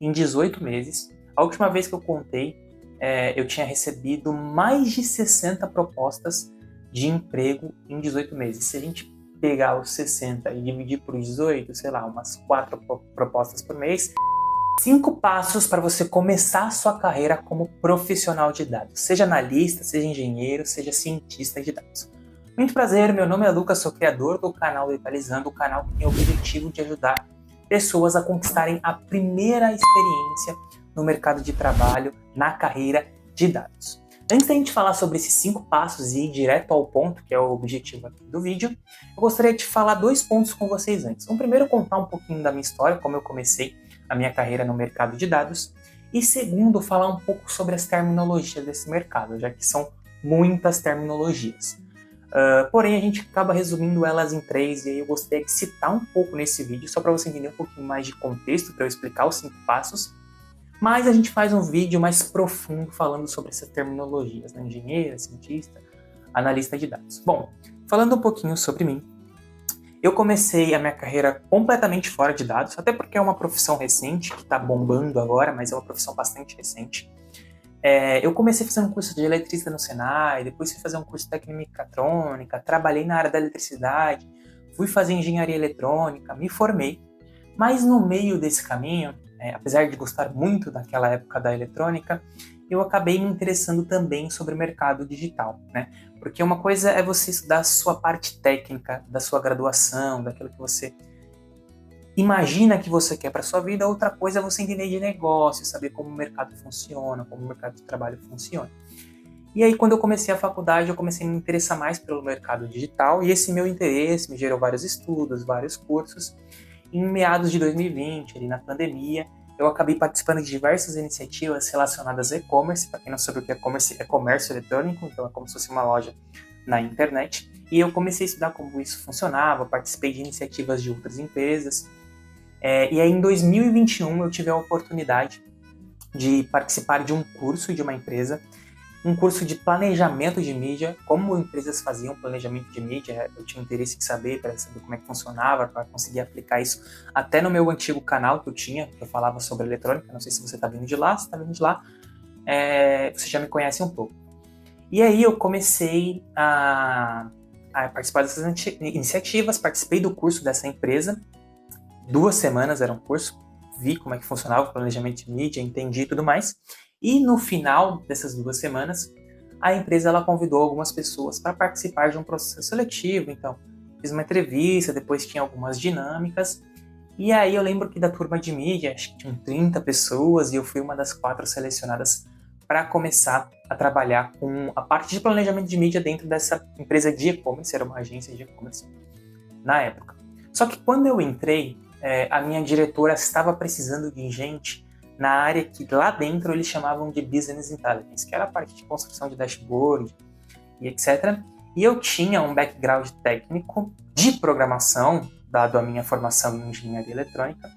em 18 meses. A última vez que eu contei, eu tinha recebido mais de 60 propostas de emprego em 18 meses. Se a gente pegar os 60 e dividir por 18, sei lá, umas 4 propostas por mês, 5 passos para você começar a sua carreira como profissional de dados. Seja analista, seja engenheiro, seja cientista de dados. Muito prazer, meu nome é Lucas, sou criador do canal Legalizando, o canal que tem o objetivo de ajudar pessoas a conquistarem a primeira experiência no mercado de trabalho, na carreira de dados. Antes da gente falar sobre esses 5 passos e ir direto ao ponto, que é o objetivo aqui do vídeo, eu gostaria de falar 2 pontos com vocês antes. Primeiro, contar um pouquinho da minha história, como eu comecei a minha carreira no mercado de dados. E segundo, falar um pouco sobre as terminologias desse mercado, já que são muitas terminologias. Porém, a gente acaba resumindo elas em 3, e aí eu gostaria de citar um pouco nesse vídeo, só para você entender um pouquinho mais de contexto, para eu explicar os 5 passos. Mas a gente faz um vídeo mais profundo falando sobre essas terminologias, né? Engenheiro, cientista, analista de dados. Bom, falando um pouquinho sobre mim, eu comecei a minha carreira completamente fora de dados, até porque é uma profissão recente, que está bombando agora, mas é uma profissão bastante recente. Eu comecei fazendo um curso de eletricista no Senai, depois fui fazer um curso de técnica mecatrônica, trabalhei na área da eletricidade, fui fazer engenharia eletrônica, me formei. Mas no meio desse caminho, apesar de gostar muito daquela época da eletrônica, eu acabei me interessando também sobre o mercado digital, né? Porque uma coisa é você estudar a sua parte técnica da sua graduação, daquilo que você imagina que você quer para sua vida, outra coisa é você entender de negócio, saber como o mercado funciona, como o mercado de trabalho funciona. E aí, quando eu comecei a faculdade, eu comecei a me interessar mais pelo mercado digital, e esse meu interesse me gerou vários estudos, vários cursos. Em meados de 2020, ali na pandemia, eu acabei participando de diversas iniciativas relacionadas a e-commerce. Para quem não sabe o que é e-commerce, é comércio eletrônico, então é como se fosse uma loja na internet. E eu comecei a estudar como isso funcionava, participei de iniciativas de outras empresas. E aí em 2021 eu tive a oportunidade de participar de um curso de uma empresa, um curso de planejamento de mídia, como empresas faziam planejamento de mídia. Eu tinha interesse em saber, para saber como é que funcionava, para conseguir aplicar isso até no meu antigo canal que eu tinha, que eu falava sobre eletrônica. Não sei se você está vindo de lá, se está vindo de lá, você já me conhece um pouco. E aí eu comecei a participar dessas iniciativas, participei do curso dessa empresa, 2 semanas era um curso, vi como é que funcionava o planejamento de mídia, entendi tudo mais. E no final dessas 2 semanas, a empresa ela convidou algumas pessoas para participar de um processo seletivo. Então, fiz uma entrevista, depois tinha algumas dinâmicas. E aí eu lembro que da turma de mídia, acho que tinham 30 pessoas, e eu fui uma das 4 selecionadas para começar a trabalhar com a parte de planejamento de mídia dentro dessa empresa de e-commerce, era uma agência de e-commerce na época. Só que quando eu entrei, a minha diretora estava precisando de gente na área que lá dentro eles chamavam de Business Intelligence, que era a parte de construção de dashboard e etc. E eu tinha um background técnico de programação, dado a minha formação em engenharia eletrônica,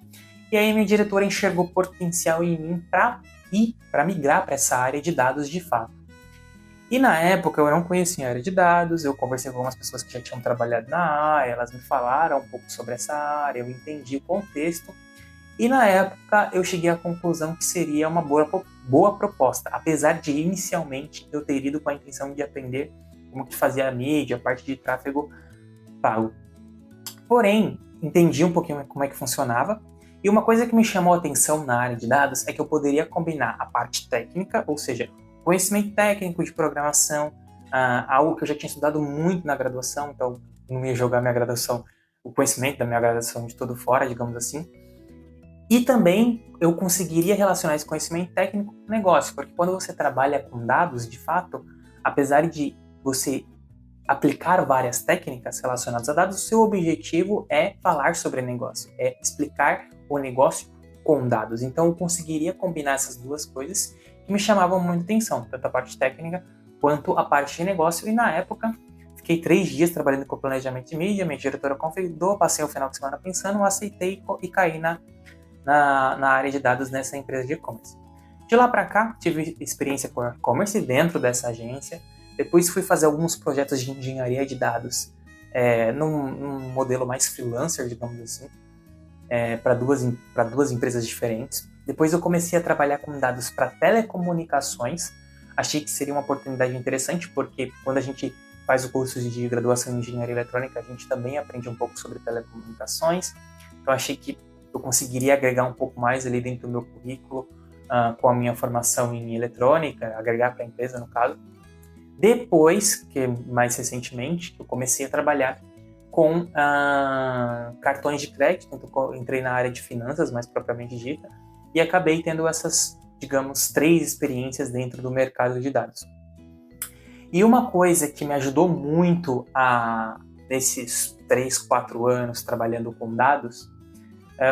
e aí minha diretora enxergou potencial em mim para migrar para essa área de dados de fato. E na época eu não conhecia a área de dados, eu conversei com algumas pessoas que já tinham trabalhado na área, elas me falaram um pouco sobre essa área, eu entendi o contexto. E na época eu cheguei à conclusão que seria uma boa proposta, apesar de inicialmente eu ter ido com a intenção de aprender como que fazia a mídia, a parte de tráfego pago. Porém, entendi um pouquinho como é que funcionava, e uma coisa que me chamou a atenção na área de dados é que eu poderia combinar a parte técnica, ou seja, conhecimento técnico de programação, algo que eu já tinha estudado muito na graduação, então não ia jogar minha graduação, o conhecimento da minha graduação de todo fora, digamos assim. E também eu conseguiria relacionar esse conhecimento técnico com o negócio, porque quando você trabalha com dados, de fato, apesar de você aplicar várias técnicas relacionadas a dados, o seu objetivo é falar sobre negócio, é explicar o negócio com dados. Então eu conseguiria combinar essas 2 coisas que me chamavam muita atenção, tanto a parte técnica quanto a parte de negócio. E na época, fiquei 3 dias trabalhando com planejamento de mídia, minha diretora convidou, passei o final de semana pensando, aceitei e caí na área de dados nessa empresa de e-commerce. De lá para cá, tive experiência com e-commerce dentro dessa agência. Depois fui fazer alguns projetos de engenharia de dados num modelo mais freelancer, digamos assim, para duas empresas diferentes. Depois eu comecei a trabalhar com dados para telecomunicações. Achei que seria uma oportunidade interessante, porque quando a gente faz o curso de graduação em engenharia eletrônica, a gente também aprende um pouco sobre telecomunicações. Então achei que eu conseguiria agregar um pouco mais ali dentro do meu currículo, com a minha formação em eletrônica, agregar para a empresa, no caso. Depois, que mais recentemente, eu comecei a trabalhar com cartões de crédito, então entrei na área de finanças, mais propriamente dita, e acabei tendo essas, digamos, 3 experiências dentro do mercado de dados. E uma coisa que me ajudou muito nesses 3, 4 anos trabalhando com dados,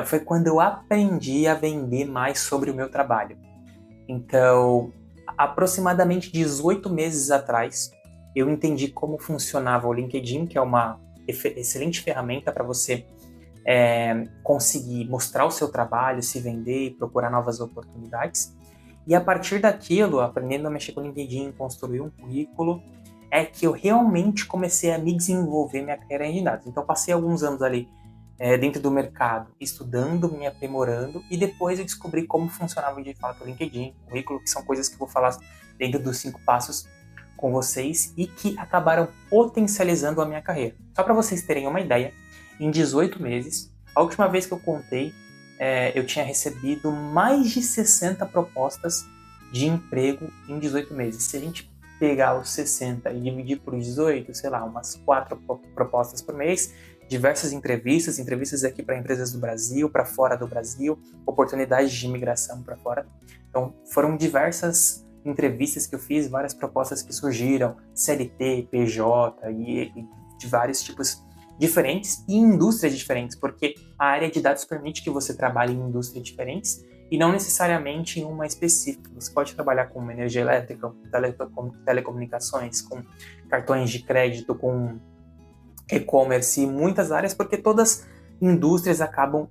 foi quando eu aprendi a vender mais sobre o meu trabalho. Então, aproximadamente 18 meses atrás, eu entendi como funcionava o LinkedIn, que é uma excelente ferramenta para você conseguir mostrar o seu trabalho, se vender e procurar novas oportunidades. E a partir daquilo, aprendendo a mexer com o LinkedIn, construir um currículo, é que eu realmente comecei a me desenvolver minha carreira em dados. Então, eu passei alguns anos ali dentro do mercado, estudando, me aprimorando, e depois eu descobri como funcionava de fato o LinkedIn, o currículo, que são coisas que eu vou falar dentro dos 5 passos com vocês e que acabaram potencializando a minha carreira. Só para vocês terem uma ideia, em 18 meses, a última vez que eu contei, eu tinha recebido mais de 60 propostas de emprego em 18 meses. Se a gente pegar os 60 e dividir por 18, sei lá, umas 4 propostas por mês, diversas entrevistas aqui para empresas do Brasil, para fora do Brasil, oportunidades de imigração para fora. Então, foram diversas entrevistas que eu fiz, várias propostas que surgiram, CLT, PJ e de vários tipos diferentes e indústrias diferentes, porque a área de dados permite que você trabalhe em indústrias diferentes e não necessariamente em uma específica. Você pode trabalhar com energia elétrica, telecomunicações, com cartões de crédito, com e-commerce e muitas áreas, porque todas indústrias acabam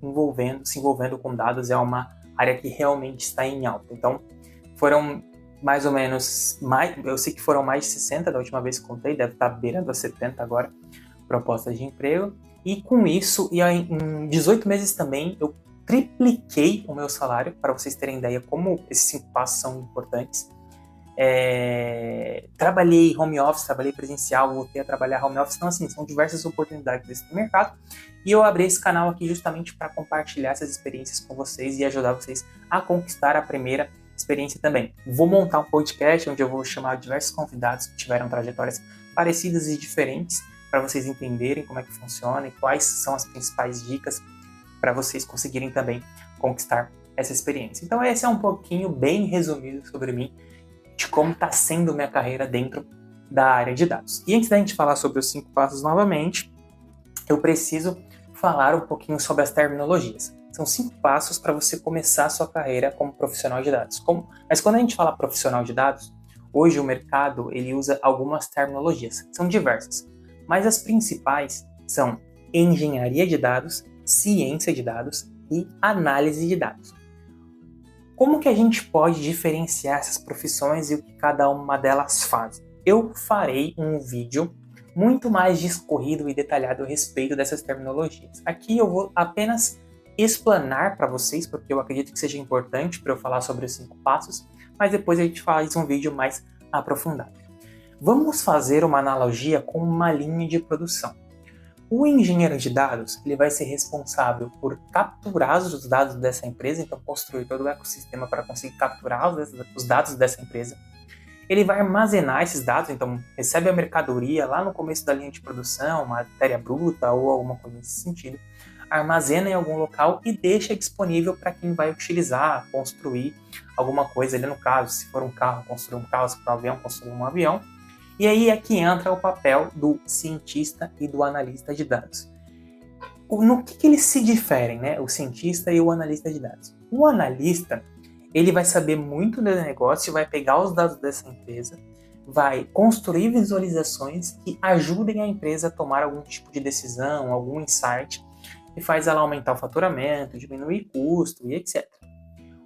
se envolvendo com dados, é uma área que realmente está em alta. Então, foram mais ou menos, eu sei que foram mais de 60 da última vez que contei, deve estar beirando a 70 agora, propostas de emprego, e com isso, em 18 meses também, eu tripliquei o meu salário, para vocês terem ideia como esses 5 passos são importantes. Trabalhei home office, trabalhei presencial, voltei a trabalhar home office, então assim, são diversas oportunidades desse mercado, e eu abri esse canal aqui justamente para compartilhar essas experiências com vocês e ajudar vocês a conquistar a primeira experiência também. Vou montar um podcast onde eu vou chamar diversos convidados que tiveram trajetórias parecidas e diferentes, para vocês entenderem como é que funciona e quais são as principais dicas para vocês conseguirem também conquistar essa experiência. Então esse é um pouquinho bem resumido sobre mim, de como está sendo minha carreira dentro da área de dados. E antes da gente falar sobre os 5 passos novamente, eu preciso falar um pouquinho sobre as terminologias. São 5 passos para você começar a sua carreira como profissional de dados. Mas quando a gente fala profissional de dados, hoje o mercado ele usa algumas terminologias, são diversas, mas as principais são engenharia de dados, ciência de dados e análise de dados. Como que a gente pode diferenciar essas profissões e o que cada uma delas faz? Eu farei um vídeo muito mais discorrido e detalhado a respeito dessas terminologias. Aqui eu vou apenas explanar para vocês, porque eu acredito que seja importante para eu falar sobre os 5 passos, mas depois a gente faz um vídeo mais aprofundado. Vamos fazer uma analogia com uma linha de produção. O engenheiro de dados ele vai ser responsável por capturar os dados dessa empresa, então construir todo o ecossistema para conseguir capturar os dados dessa empresa. Ele vai armazenar esses dados, então recebe a mercadoria lá no começo da linha de produção, matéria bruta ou alguma coisa nesse sentido, armazena em algum local e deixa disponível para quem vai utilizar, construir alguma coisa ali no caso, se for um carro, construir um carro, se for um avião, construir um avião. E aí é que entra o papel do cientista e do analista de dados. No que eles se diferem, né? O cientista e o analista de dados. O analista, ele vai saber muito do negócio, vai pegar os dados dessa empresa, vai construir visualizações que ajudem a empresa a tomar algum tipo de decisão, algum insight, que faz ela aumentar o faturamento, diminuir custo e etc.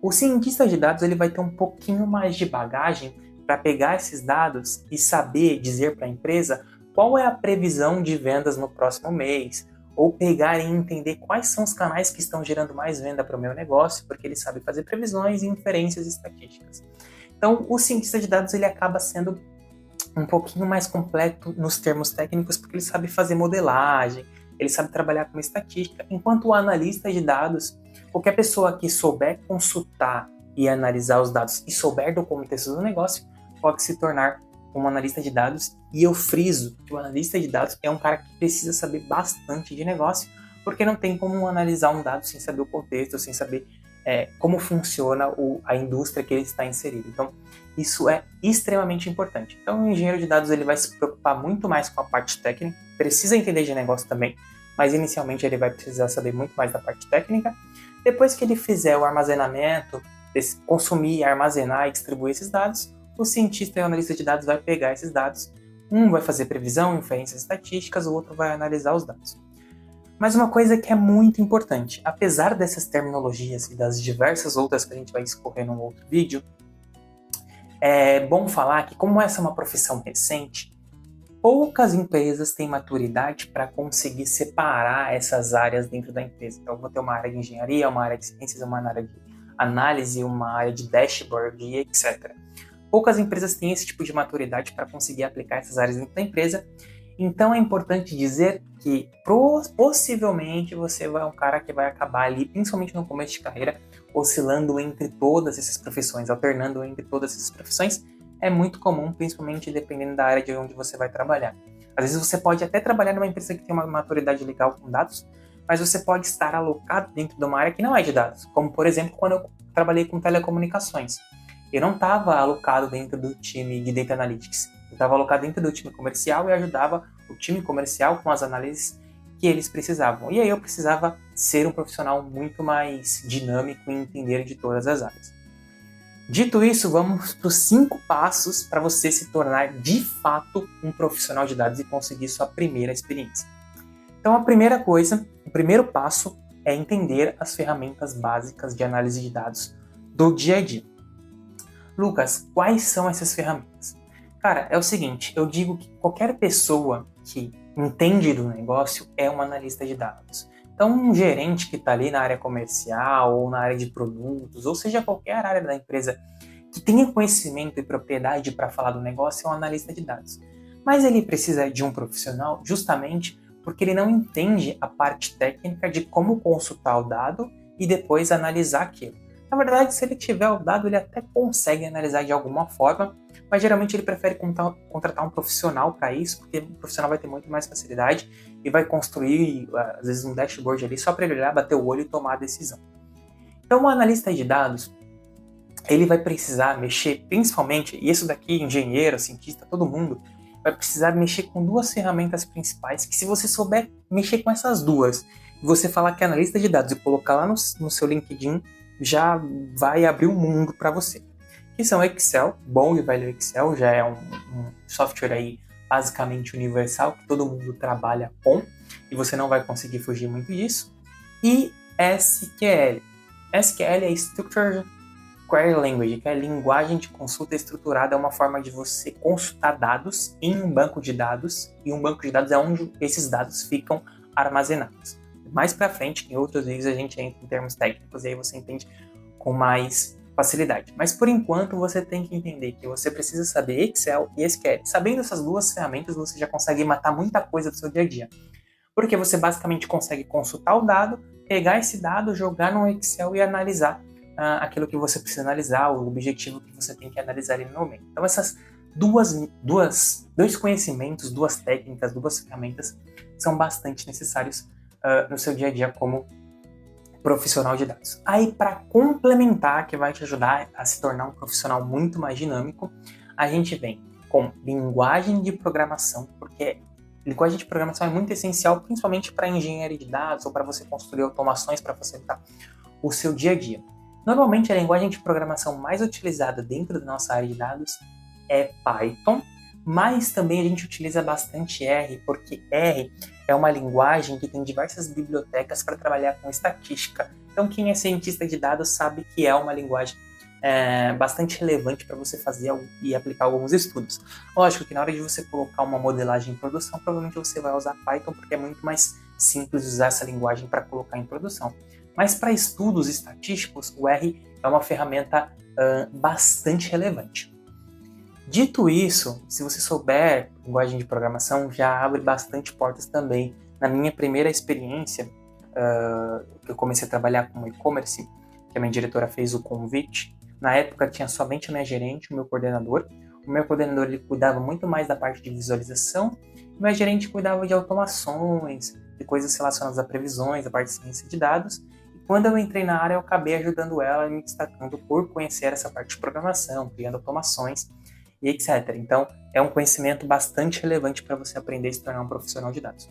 O cientista de dados ele vai ter um pouquinho mais de bagagem para pegar esses dados e saber dizer para a empresa qual é a previsão de vendas no próximo mês, ou pegar e entender quais são os canais que estão gerando mais venda para o meu negócio, porque ele sabe fazer previsões e inferências estatísticas. Então, o cientista de dados ele acaba sendo um pouquinho mais completo nos termos técnicos, porque ele sabe fazer modelagem, ele sabe trabalhar com estatística, enquanto o analista de dados, qualquer pessoa que souber consultar e analisar os dados e souber do contexto do negócio, pode se tornar um analista de dados. E eu friso que o analista de dados é um cara que precisa saber bastante de negócio, porque não tem como analisar um dado sem saber o contexto, sem saber como funciona a indústria que ele está inserido. Então, isso é extremamente importante. Então, o engenheiro de dados ele vai se preocupar muito mais com a parte técnica, precisa entender de negócio também, mas inicialmente ele vai precisar saber muito mais da parte técnica. Depois que ele fizer o armazenamento, consumir, armazenar e distribuir esses dados, o cientista e o analista de dados vai pegar esses dados, um vai fazer previsão, inferências estatísticas, o outro vai analisar os dados. Mas uma coisa que é muito importante, apesar dessas terminologias e das diversas outras que a gente vai escorrer num outro vídeo, é bom falar que, como essa é uma profissão recente, poucas empresas têm maturidade para conseguir separar essas áreas dentro da empresa. Então, eu vou ter uma área de engenharia, uma área de ciências, uma área de análise, uma área de dashboard e etc. Poucas empresas têm esse tipo de maturidade para conseguir aplicar essas áreas dentro da empresa. Então, é importante dizer que possivelmente você vai um cara que vai acabar ali, principalmente no começo de carreira, oscilando entre todas essas profissões, alternando entre todas essas profissões. É muito comum, principalmente dependendo da área de onde você vai trabalhar. Às vezes você pode até trabalhar numa empresa que tem uma maturidade legal com dados, mas você pode estar alocado dentro de uma área que não é de dados. Como, por exemplo, quando eu trabalhei com telecomunicações. Eu não estava alocado dentro do time de Data Analytics. Eu estava alocado dentro do time comercial e ajudava o time comercial com as análises que eles precisavam. E aí eu precisava ser um profissional muito mais dinâmico e entender de todas as áreas. Dito isso, vamos para os 5 passos para você se tornar de fato um profissional de dados e conseguir sua primeira experiência. Então, a primeira coisa, o primeiro passo é entender as ferramentas básicas de análise de dados do dia a dia. Lucas, quais são essas ferramentas? Cara, é o seguinte, eu digo que qualquer pessoa que entende do negócio é um analista de dados. Então, um gerente que está ali na área comercial ou na área de produtos, ou seja, qualquer área da empresa que tenha conhecimento e propriedade para falar do negócio é um analista de dados. Mas ele precisa de um profissional justamente porque ele não entende a parte técnica de como consultar o dado e depois analisar aquilo. Na verdade, se ele tiver o dado, ele até consegue analisar de alguma forma, mas geralmente ele prefere contratar um profissional para isso, porque o profissional vai ter muito mais facilidade e vai construir, às vezes, um dashboard ali só para ele olhar, bater o olho e tomar a decisão. Então, o analista de dados, ele vai precisar mexer, principalmente, e isso daqui, engenheiro, cientista, todo mundo, vai precisar mexer com 2 ferramentas principais, que se você souber mexer com essas 2, e você falar que é analista de dados e colocar lá no seu LinkedIn, já vai abrir um mundo para você. Que são Excel, bom e velho Excel, já é um software aí basicamente universal, que todo mundo trabalha com, e você não vai conseguir fugir muito disso. E SQL. SQL é Structured Query Language, que é linguagem de consulta estruturada, é uma forma de você consultar dados em um banco de dados, e um banco de dados é onde esses dados ficam armazenados. Mais para frente, em outros vídeos, a gente entra em termos técnicos e aí você entende com mais facilidade. Mas por enquanto você tem que entender que você precisa saber Excel e SQL. Sabendo essas 2 ferramentas, você já consegue matar muita coisa do seu dia a dia. Porque você basicamente consegue consultar o dado, pegar esse dado, jogar no Excel e analisar aquilo que você precisa analisar, o objetivo que você tem que analisar ali no momento. Então essas dois conhecimentos, 2 técnicas, 2 ferramentas são bastante necessários no seu dia a dia como profissional de dados. Aí, para complementar, que vai te ajudar a se tornar um profissional muito mais dinâmico, a gente vem com linguagem de programação, porque linguagem de programação é muito essencial, principalmente para engenharia de dados ou para você construir automações para facilitar o seu dia a dia. Normalmente, a linguagem de programação mais utilizada dentro da nossa área de dados é Python, mas também a gente utiliza bastante R, porque R é uma linguagem que tem diversas bibliotecas para trabalhar com estatística. Então, quem é cientista de dados sabe que é uma linguagem bastante relevante para você fazer e aplicar alguns estudos. Lógico que na hora de você colocar uma modelagem em produção, provavelmente você vai usar Python, porque é muito mais simples usar essa linguagem para colocar em produção. Mas para estudos estatísticos, o R é uma ferramenta bastante relevante. Dito isso, se você souber linguagem de programação, já abre bastante portas também. Na minha primeira experiência, que eu comecei a trabalhar com e-commerce, que a minha diretora fez o convite, na época tinha somente a minha gerente, o meu coordenador. O meu coordenador ele cuidava muito mais da parte de visualização, e o meu gerente cuidava de automações, de coisas relacionadas a previsões, a parte de ciência de dados. E quando eu entrei na área, eu acabei ajudando ela e me destacando por conhecer essa parte de programação, criando automações e etc. Então, é um conhecimento bastante relevante para você aprender a se tornar um profissional de dados.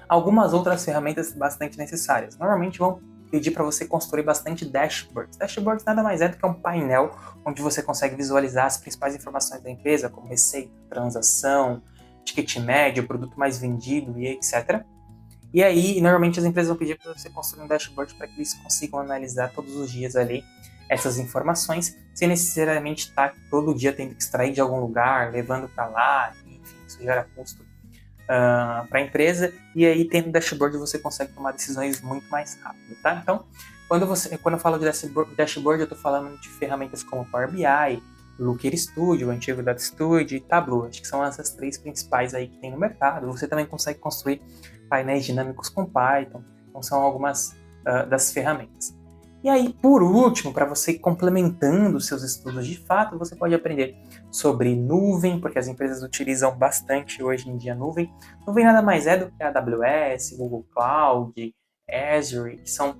Algumas outras ferramentas bastante necessárias. Normalmente vão pedir para você construir bastante dashboards. Dashboards nada mais é do que um painel onde você consegue visualizar as principais informações da empresa, como receita, transação, ticket médio, produto mais vendido e etc. E aí, normalmente as empresas vão pedir para você construir um dashboard para que eles consigam analisar todos os dias ali essas informações, sem necessariamente estar todo dia tendo que extrair de algum lugar, levando para lá, enfim, isso gera custo para a empresa, e aí tendo dashboard você consegue tomar decisões muito mais rápido, tá? Então, quando eu falo de dashboard, eu estou falando de ferramentas como Power BI, Looker Studio, o antigo Data Studio e Tableau, acho que são essas três principais aí que tem no mercado. Você também consegue construir painéis dinâmicos com Python, então são algumas das ferramentas. E aí, por último, para você ir complementando os seus estudos de fato, você pode aprender sobre nuvem, porque as empresas utilizam bastante hoje em dia nuvem. Nuvem nada mais é do que a AWS, Google Cloud, Azure, que são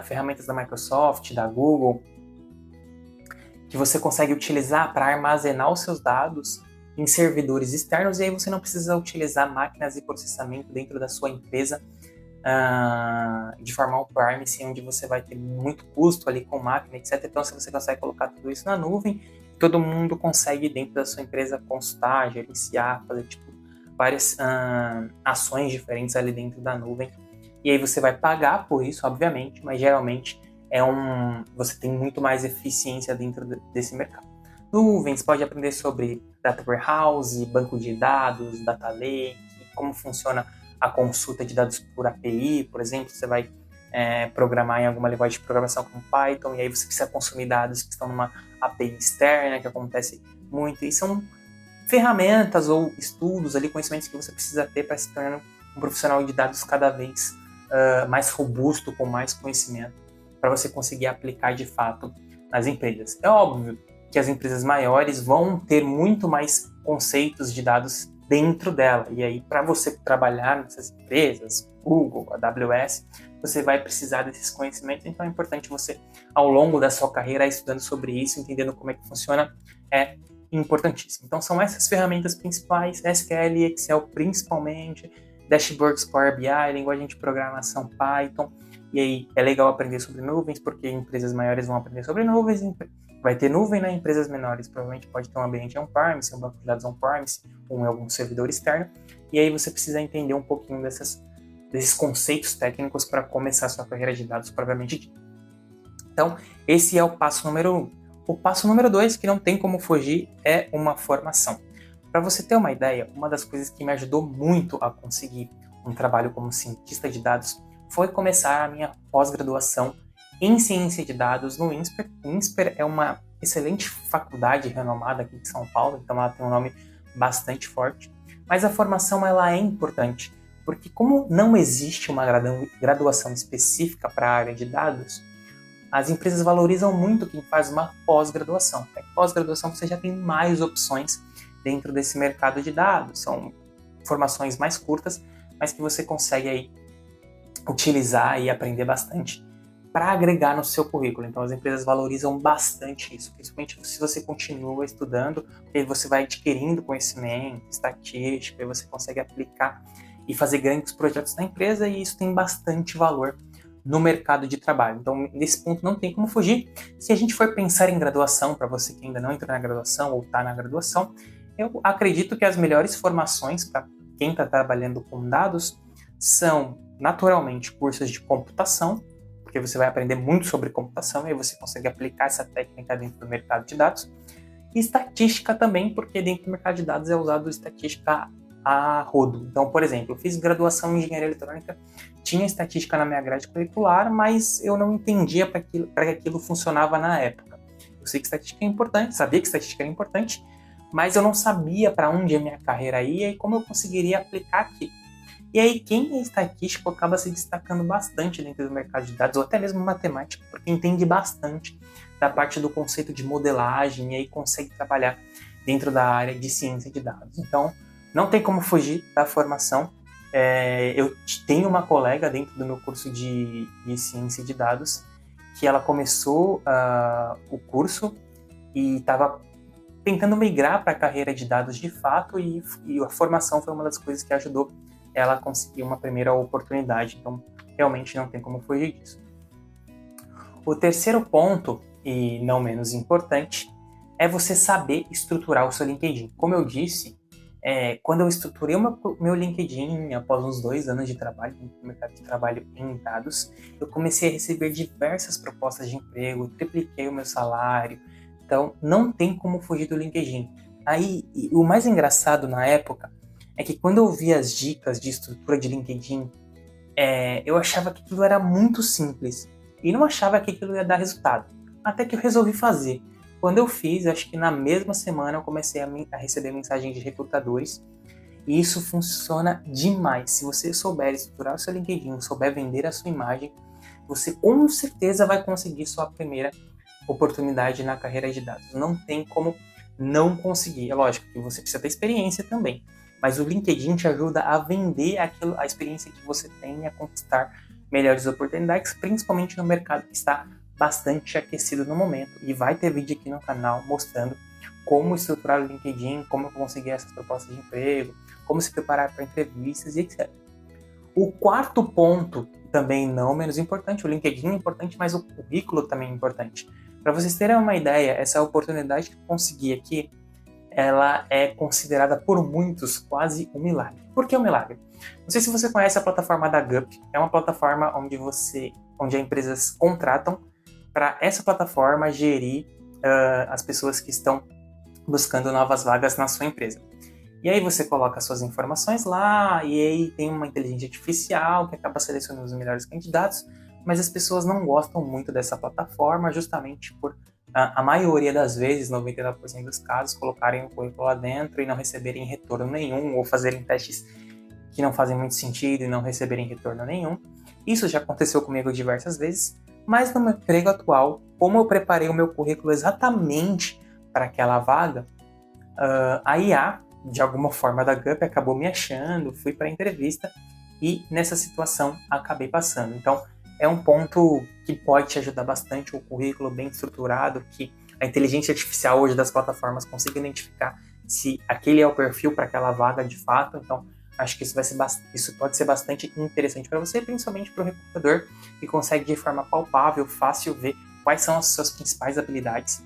ferramentas da Microsoft, da Google, que você consegue utilizar para armazenar os seus dados em servidores externos, e aí você não precisa utilizar máquinas de processamento dentro da sua empresa de forma on-premise, onde você vai ter muito custo ali com máquina, etc. Então, se você consegue colocar tudo isso na nuvem, todo mundo consegue dentro da sua empresa consultar, gerenciar, fazer várias ações diferentes ali dentro da nuvem. E aí você vai pagar por isso, obviamente, mas geralmente você tem muito mais eficiência dentro desse mercado. Nuvens, pode aprender sobre Data Warehouse, banco de dados, Data Lake, como funciona a consulta de dados por API, por exemplo. Você vai programar em alguma linguagem de programação como Python, e aí você precisa consumir dados que estão numa API externa, que acontece muito, e são ferramentas ou estudos ali, conhecimentos que você precisa ter para se tornar um profissional de dados cada vez mais robusto, com mais conhecimento, para você conseguir aplicar de fato nas empresas. É óbvio que as empresas maiores vão ter muito mais conceitos de dados dentro dela, e aí para você trabalhar nessas empresas, Google, AWS, você vai precisar desses conhecimentos, então é importante você, ao longo da sua carreira, estudando sobre isso, entendendo como é que funciona, é importantíssimo. Então são essas ferramentas principais, SQL e Excel principalmente, dashboards Power BI, linguagem de programação Python, e aí é legal aprender sobre nuvens, porque empresas maiores vão aprender sobre nuvens, vai ter nuvem, né? Empresas menores provavelmente pode ter um ambiente on-premise, um banco de dados on-premise, ou em algum servidor externo, e aí você precisa entender um pouquinho desses conceitos técnicos para começar a sua carreira de dados propriamente dita. Então, esse é o passo número 1. O passo número 2, que não tem como fugir, é uma formação. Para você ter uma ideia, uma das coisas que me ajudou muito a conseguir um trabalho como cientista de dados foi começar a minha pós-graduação em ciência de dados no INSPER. O INSPER é uma excelente faculdade renomada aqui de São Paulo, então ela tem um nome bastante forte, mas a formação ela é importante, porque como não existe uma graduação específica para a área de dados, as empresas valorizam muito quem faz uma pós-graduação. Pós-graduação você já tem mais opções dentro desse mercado de dados, são formações mais curtas, mas que você consegue aí utilizar e aprender bastante para agregar no seu currículo. Então as empresas valorizam bastante isso, principalmente se você continua estudando, porque você vai adquirindo conhecimento, estatística, e você consegue aplicar e fazer grandes projetos na empresa, e isso tem bastante valor no mercado de trabalho. Então nesse ponto não tem como fugir. Se a gente for pensar em graduação, para você que ainda não entrou na graduação ou está na graduação, eu acredito que as melhores formações para quem está trabalhando com dados são naturalmente cursos de computação, porque você vai aprender muito sobre computação e aí você consegue aplicar essa técnica dentro do mercado de dados. E estatística também, porque dentro do mercado de dados é usado estatística a rodo. Então, por exemplo, eu fiz graduação em engenharia eletrônica, tinha estatística na minha grade curricular, mas eu não entendia para que aquilo funcionava na época. Eu sei que estatística é importante, sabia que estatística era importante, mas eu não sabia para onde a minha carreira ia e como eu conseguiria aplicar aquilo. E aí, quem é estatístico acaba se destacando bastante dentro do mercado de dados, ou até mesmo matemática, porque entende bastante da parte do conceito de modelagem e aí consegue trabalhar dentro da área de ciência de dados. Então, não tem como fugir da formação. Eu tenho uma colega dentro do meu curso de ciência de dados que ela começou o curso e estava tentando migrar para a carreira de dados de fato e a formação foi uma das coisas que ajudou ela a conseguir uma primeira oportunidade. Então, realmente não tem como fugir disso. O terceiro ponto, e não menos importante, é você saber estruturar o seu LinkedIn. Como eu disse, quando eu estruturei o meu LinkedIn, após uns 2 anos de trabalho no mercado de trabalho em dados, eu comecei a receber diversas propostas de emprego, tripliquei o meu salário. Então, não tem como fugir do LinkedIn. Aí, o mais engraçado na época é que quando eu vi as dicas de estrutura de LinkedIn, eu achava que aquilo era muito simples e não achava que aquilo ia dar resultado. Até que eu resolvi fazer. Quando eu fiz, acho que na mesma semana eu comecei a receber mensagens de recrutadores e isso funciona demais. Se você souber estruturar o seu LinkedIn, souber vender a sua imagem, você com certeza vai conseguir sua primeira oportunidade na carreira de dados. Não tem como não conseguir. É lógico que você precisa ter experiência também, mas o LinkedIn te ajuda a vender a experiência que você tem, a conquistar melhores oportunidades, principalmente no mercado que está bastante aquecido no momento. E vai ter vídeo aqui no canal mostrando como estruturar o LinkedIn, como conseguir essas propostas de emprego, como se preparar para entrevistas e etc. O quarto ponto, também não menos importante, o LinkedIn é importante, mas o currículo também é importante. Para vocês terem uma ideia, essa oportunidade que eu consegui aqui, ela é considerada por muitos quase um milagre. Por que um milagre? Não sei se você conhece a plataforma da Gup, é uma plataforma onde as empresas contratam para essa plataforma gerir as pessoas que estão buscando novas vagas na sua empresa. E aí você coloca suas informações lá, e aí tem uma inteligência artificial que acaba selecionando os melhores candidatos, mas as pessoas não gostam muito dessa plataforma justamente por a maioria das vezes, 99% dos casos, colocarem o currículo lá dentro e não receberem retorno nenhum, ou fazerem testes que não fazem muito sentido e não receberem retorno nenhum. Isso já aconteceu comigo diversas vezes, mas no meu emprego atual, como eu preparei o meu currículo exatamente para aquela vaga, a IA, de alguma forma da Gup, acabou me achando, fui para a entrevista e nessa situação acabei passando. Então, é um ponto que pode te ajudar bastante, o currículo bem estruturado, que a inteligência artificial hoje das plataformas consiga identificar se aquele é o perfil para aquela vaga de fato. Então, acho que isso pode ser bastante interessante para você, principalmente para o recrutador, que consegue de forma palpável, fácil, ver quais são as suas principais habilidades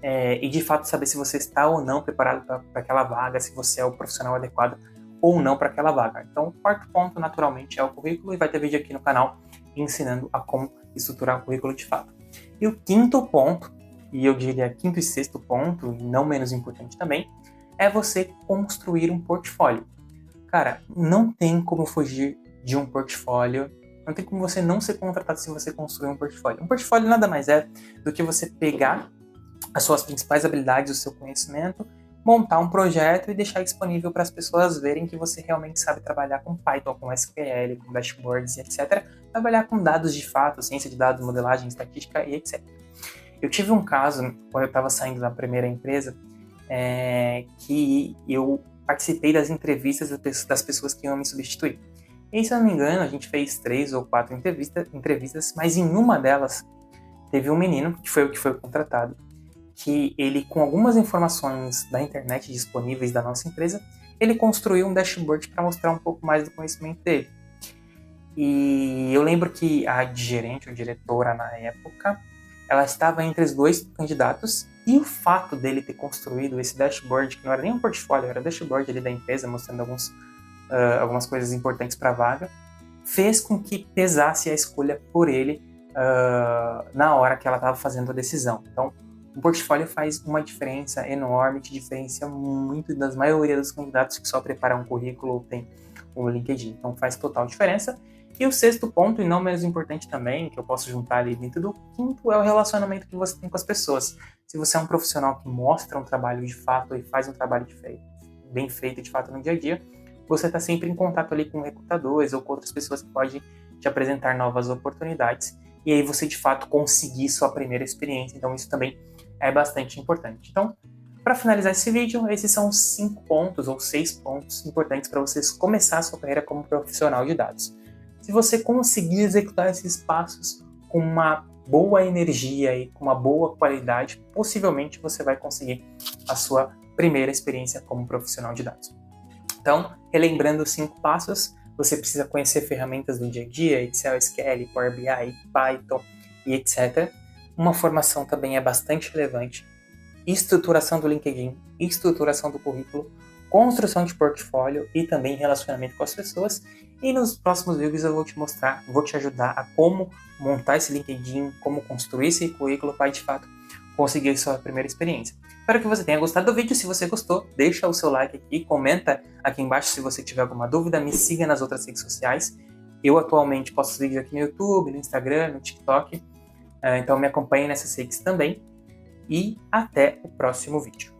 e de fato saber se você está ou não preparado para aquela vaga, se você é o profissional adequado ou não para aquela vaga. Então, o quarto ponto, naturalmente, é o currículo, e vai ter vídeo aqui no canal ensinando a como estruturar o currículo de fato. E o quinto ponto, e eu diria quinto e sexto ponto, e não menos importante também, é você construir um portfólio. Cara, não tem como fugir de um portfólio, não tem como você não ser contratado se você construir um portfólio. Um portfólio nada mais é do que você pegar as suas principais habilidades, o seu conhecimento, montar um projeto e deixar disponível para as pessoas verem que você realmente sabe trabalhar com Python, com SQL, com dashboards e etc. Trabalhar com dados de fato, ciência de dados, modelagem, estatística e etc. Eu tive um caso, quando eu estava saindo da primeira empresa, que eu participei das entrevistas das pessoas que iam me substituir. E se eu não me engano, a gente fez 3 ou 4 entrevistas, mas em uma delas teve um menino, que foi o que foi contratado, que ele, com algumas informações da internet disponíveis da nossa empresa, ele construiu um dashboard para mostrar um pouco mais do conhecimento dele. E eu lembro que a gerente, ou diretora na época, ela estava entre os 2 candidatos, e o fato dele ter construído esse dashboard, que não era nem um portfólio, era um dashboard ali da empresa, mostrando algumas coisas importantes para a vaga, fez com que pesasse a escolha por ele na hora que ela estava fazendo a decisão. Então, O portfólio faz uma diferença enorme, te diferencia muito das maioria dos candidatos que só preparam um currículo ou tem o LinkedIn. Então faz total diferença. E o sexto ponto, e não menos importante também, que eu posso juntar ali dentro do quinto, é o relacionamento que você tem com as pessoas. Se você é um profissional que mostra um trabalho de fato e faz um trabalho bem feito de fato no dia a dia, você está sempre em contato ali com recrutadores ou com outras pessoas que podem te apresentar novas oportunidades e aí você de fato conseguir sua primeira experiência. Então isso também é bastante importante. Então, para finalizar esse vídeo, esses são 5 pontos ou 6 pontos importantes para vocês começar a sua carreira como profissional de dados. Se você conseguir executar esses passos com uma boa energia e com uma boa qualidade, possivelmente você vai conseguir a sua primeira experiência como profissional de dados. Então, relembrando os 5 passos, você precisa conhecer ferramentas do dia a dia, Excel, SQL, Power BI, Python e etc. Uma formação também é bastante relevante. Estruturação do LinkedIn, estruturação do currículo, construção de portfólio e também relacionamento com as pessoas. E nos próximos vídeos eu vou te mostrar, vou te ajudar a como montar esse LinkedIn, como construir esse currículo para de fato conseguir sua primeira experiência. Espero que você tenha gostado do vídeo. Se você gostou, deixa o seu like aqui, comenta aqui embaixo se você tiver alguma dúvida, me siga nas outras redes sociais. Eu atualmente posto vídeos aqui no YouTube, no Instagram, no TikTok, então me acompanhe nessas redes também. E até o próximo vídeo.